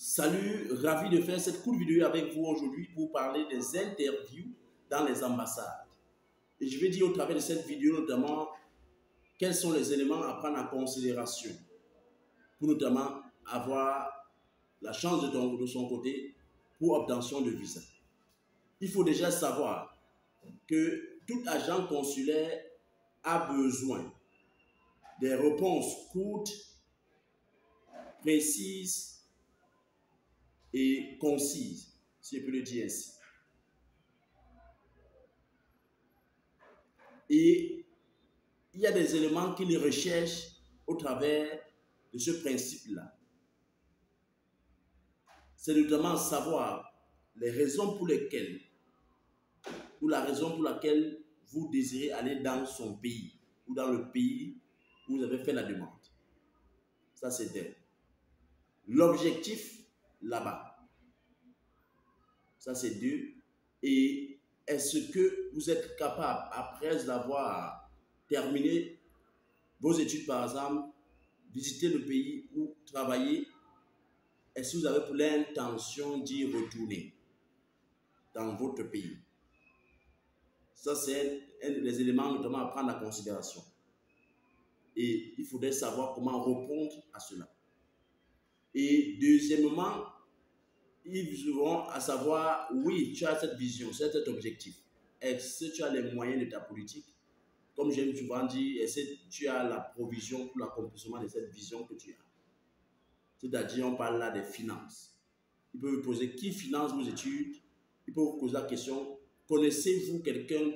Salut, ravi de faire cette courte vidéo avec vous aujourd'hui pour parler des interviews dans les ambassades. Et je vais dire au travers de cette vidéo notamment quels sont les éléments à prendre en considération pour notamment avoir la chance de son côté pour obtention de visa. Il faut déjà savoir que tout agent consulaire a besoin des réponses courtes, précises et concise, si je peux le dire ainsi. Et il y a des éléments qu'il recherche au travers de ce principe-là. C'est notamment savoir les raisons pour lesquelles, ou la raison pour laquelle vous désirez aller dans son pays, ou dans le pays où vous avez fait la demande. Ça, c'est d'elle. L'objectif là-bas. Ça, c'est deux. Et est-ce que vous êtes capable, après avoir terminé vos études, par exemple, visiter le pays ou travailler, est-ce que vous avez pour l'intention d'y retourner dans votre pays? Ça, c'est un des éléments notamment à prendre en considération. Et il faudrait savoir comment répondre à cela. Et deuxièmement, ils auront à savoir, oui, tu as cette vision, cet objectif. Est-ce que tu as les moyens de ta politique? Comme j'aime souvent dire, est-ce que tu as la provision pour l'accomplissement de cette vision que tu as? C'est-à-dire, on parle là des finances. Il peut vous poser qui finance vos études. Il peut vous poser la question, connaissez-vous quelqu'un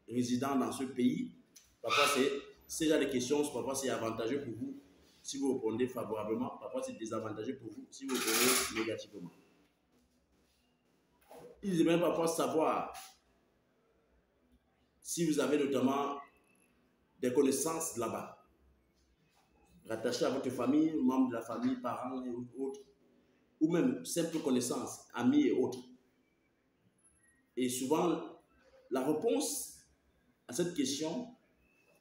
résidant dans ce pays? Parfois, c'est déjà des questions, parfois c'est avantageux pour vous si vous répondez favorablement, parfois c'est désavantageux pour vous si vous répondez négativement. Ils aimeraient parfois savoir si vous avez notamment des connaissances là-bas, rattachées à votre famille, membres de la famille, parents et autres, ou même simples connaissances, amis et autres. Et souvent, la réponse à cette question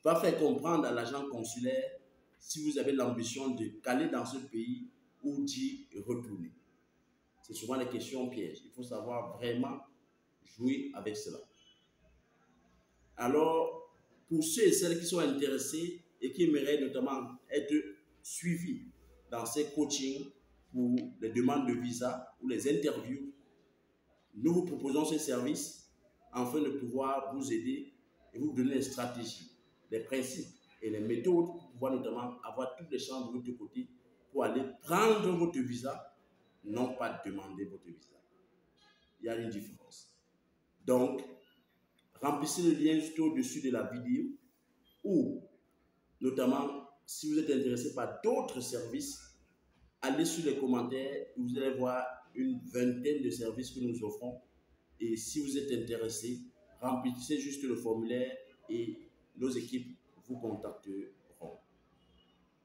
va faire comprendre à l'agent consulaire si vous avez l'ambition de caler dans ce pays ou d'y retourner. C'est souvent les questions pièges. Il faut savoir vraiment jouer avec cela. Alors, pour ceux et celles qui sont intéressés et qui aimeraient notamment être suivis dans ces coachings pour les demandes de visa ou les interviews, nous vous proposons ce service afin de pouvoir vous aider et vous donner les stratégies, les principes et les méthodes pour pouvoir notamment avoir toutes les chances de votre côté pour aller prendre votre visa, non pas demander votre visa. Il y a une différence. Donc, remplissez le lien juste au-dessus de la vidéo ou, notamment, si vous êtes intéressé par d'autres services, allez sur les commentaires, vous allez voir une vingtaine de services que nous offrons. Et si vous êtes intéressé, remplissez juste le formulaire et nos équipes vous contacteront.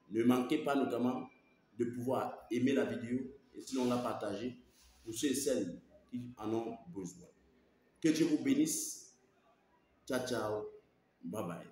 Ne manquez pas notamment de pouvoir aimer la vidéo et sinon la partager pour ceux et celles qui en ont besoin. Que Dieu vous bénisse. Ciao, ciao. Bye bye.